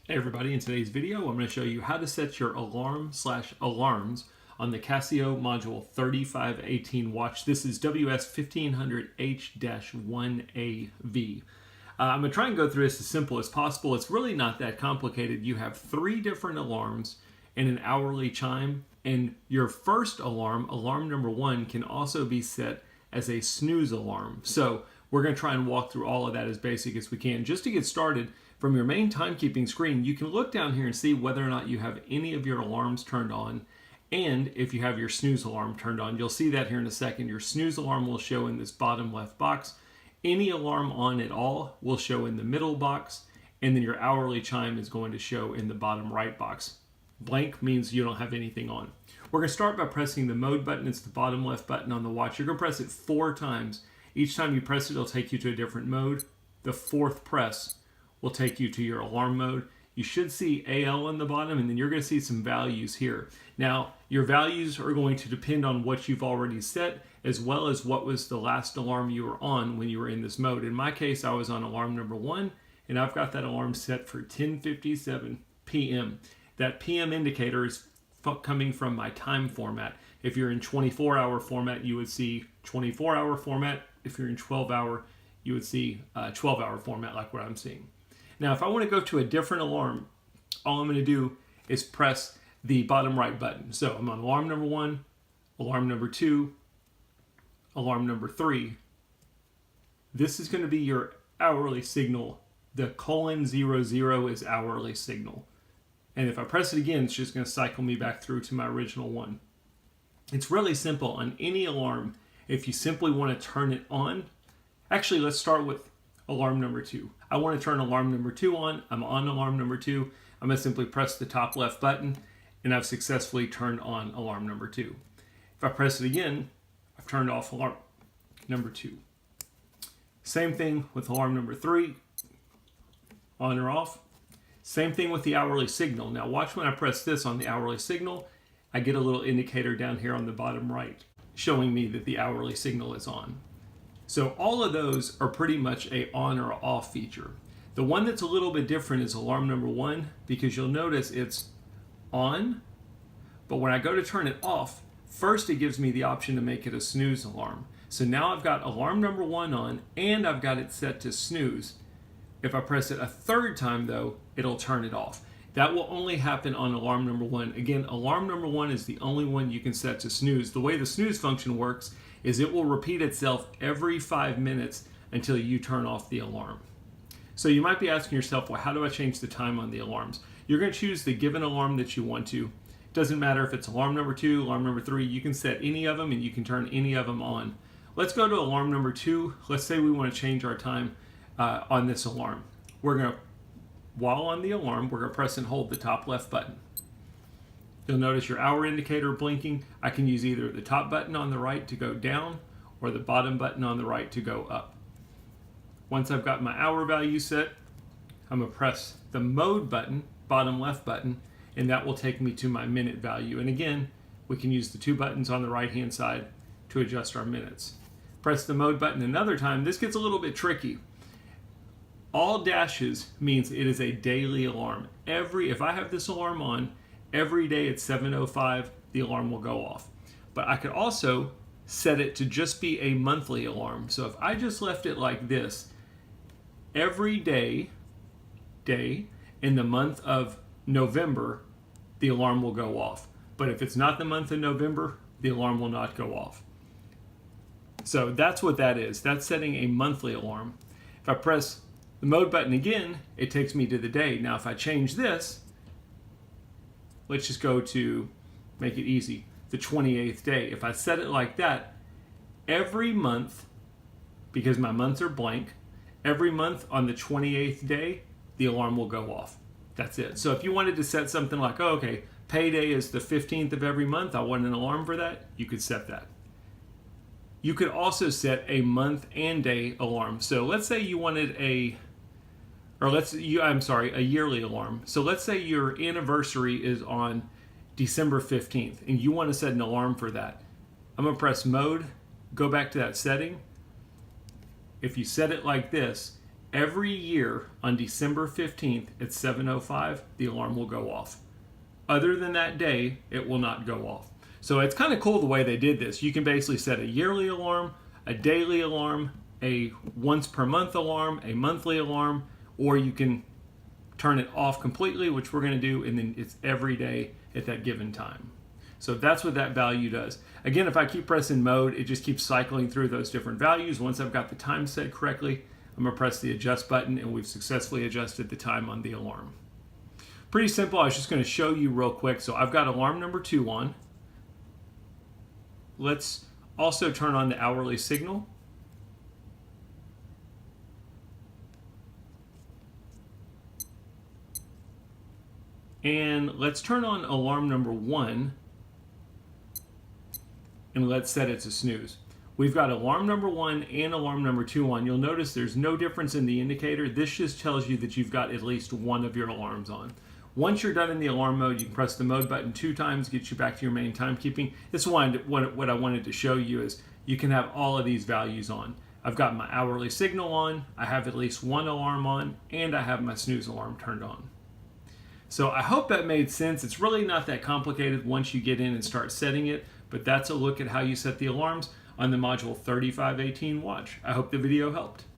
Hey everybody, in today's video I'm going to show you how to set your alarm/alarms on the Casio Module 3518 watch. This is WS-1500H-1AV. I'm going to try and go through this as simple as possible. It's really not that complicated. You have 3 different alarms and an hourly chime, and your first alarm, alarm number 1, can also be set as a snooze alarm. So we're going to try and walk through all of that as basic as we can. Just to get started, from your main timekeeping screen, you can look down here and see whether or not you have any of your alarms turned on, and if you have your snooze alarm turned on. You'll see that here in a second. Your snooze alarm will show in this bottom left box. Any alarm on at all will show in the middle box, and then your hourly chime is going to show in the bottom right box. Blank means you don't have anything on. We're going to start by pressing the mode button. It's the bottom left button on the watch. You're going to press it 4 times. Each time you press it, it'll take you to a different mode. The 4th press will take you to your alarm mode. You should see AL on the bottom, and then you're going to see some values here. Now, your values are going to depend on what you've already set, as well as what was the last alarm you were on when you were in this mode. In my case, I was on alarm number 1, and I've got that alarm set for 10:57 p.m. That PM indicator is coming from my time format. If you're in 24-hour format, you would see 24-hour format. If you're in 12-hour, you would see 12-hour format like what I'm seeing. Now, if I want to go to a different alarm, all I'm going to do is press the bottom right button. So I'm on alarm number 1, alarm number 2, alarm number 3. This is going to be your hourly signal. The :00 is hourly signal. And if I press it again, it's just going to cycle me back through to my original one. It's really simple. On any alarm, if you simply want to turn it on, actually, let's start with alarm number 2. I want to turn alarm number 2 on. I'm on alarm number 2. I'm going to simply press the top left button, and I've successfully turned on alarm number 2. If I press it again, I've turned off alarm number 2. Same thing with alarm number 3, on or off. Same thing with the hourly signal. Now watch when I press this on the hourly signal, I get a little indicator down here on the bottom right showing me that the hourly signal is on. So all of those are pretty much a on or off feature. The one that's a little bit different is alarm number 1, because you'll notice it's on, but when I go to turn it off, first it gives me the option to make it a snooze alarm. So now I've got alarm number 1 on, and I've got it set to snooze. If I press it a 3rd time though, it'll turn it off. That will only happen on alarm number 1. Again, alarm number 1 is the only one you can set to snooze. The way the snooze function works is it will repeat itself every 5 minutes until you turn off the alarm. So you might be asking yourself, well, how do I change the time on the alarms? You're going to choose the given alarm that you want to. It doesn't matter if it's alarm number 2, alarm number 3, you can set any of them and you can turn any of them on. Let's go to alarm number 2. Let's say we want to change our time on this alarm. We're going to, while on the alarm, we're going to press and hold the top left button. You'll notice your hour indicator blinking. I can use either the top button on the right to go down or the bottom button on the right to go up. Once I've got my hour value set, I'm going to press the mode button, bottom left button, and that will take me to my minute value. And again, we can use the 2 buttons on the right hand side to adjust our minutes. Press the mode button another time. This gets a little bit tricky. All dashes means it is a daily alarm. If I have this alarm on, every day at 7:05, the alarm will go off. But I could also set it to just be a monthly alarm. So if I just left it like this, every day in the month of November, the alarm will go off. But if it's not the month of November, the alarm will not go off. So that's what that is. That's setting a monthly alarm. If I press the mode button again, it takes me to the day. Now if I change this, let's just go to, make it easy, the 28th day. If I set it like that, every month, because my months are blank, every month on the 28th day, the alarm will go off. That's it. So if you wanted to set something like, oh, okay, payday is the 15th of every month, I want an alarm for that, you could set that. You could also set a month and day alarm. So let's say you wanted a yearly alarm. So let's say your anniversary is on December 15th and you want to set an alarm for that. I'm going to press mode, go back to that setting. If you set it like this, every year on December 15th at 7:05, the alarm will go off. Other than that day, it will not go off. So it's kind of cool the way they did this. You can basically set a yearly alarm, a daily alarm, a once per month alarm, a monthly alarm, or you can turn it off completely, which we're going to do, and then it's every day at that given time. So that's what that value does. Again, if I keep pressing mode, it just keeps cycling through those different values. Once I've got the time set correctly, I'm going to press the adjust button, and we've successfully adjusted the time on the alarm. Pretty simple. I was just going to show you real quick. So I've got alarm number 2 on. Let's also turn on the hourly signal. And let's turn on alarm number 1, and let's set it to snooze. We've got alarm number 1 and alarm number 2 on. You'll notice there's no difference in the indicator. This just tells you that you've got at least one of your alarms on. Once you're done in the alarm mode, you can press the mode button 2 times, get you back to your main timekeeping. This is what I wanted to show you is you can have all of these values on. I've got my hourly signal on, I have at least one alarm on, and I have my snooze alarm turned on. So I hope that made sense. It's really not that complicated once you get in and start setting it, but that's a look at how you set the alarms on the Module 3518 watch. I hope the video helped.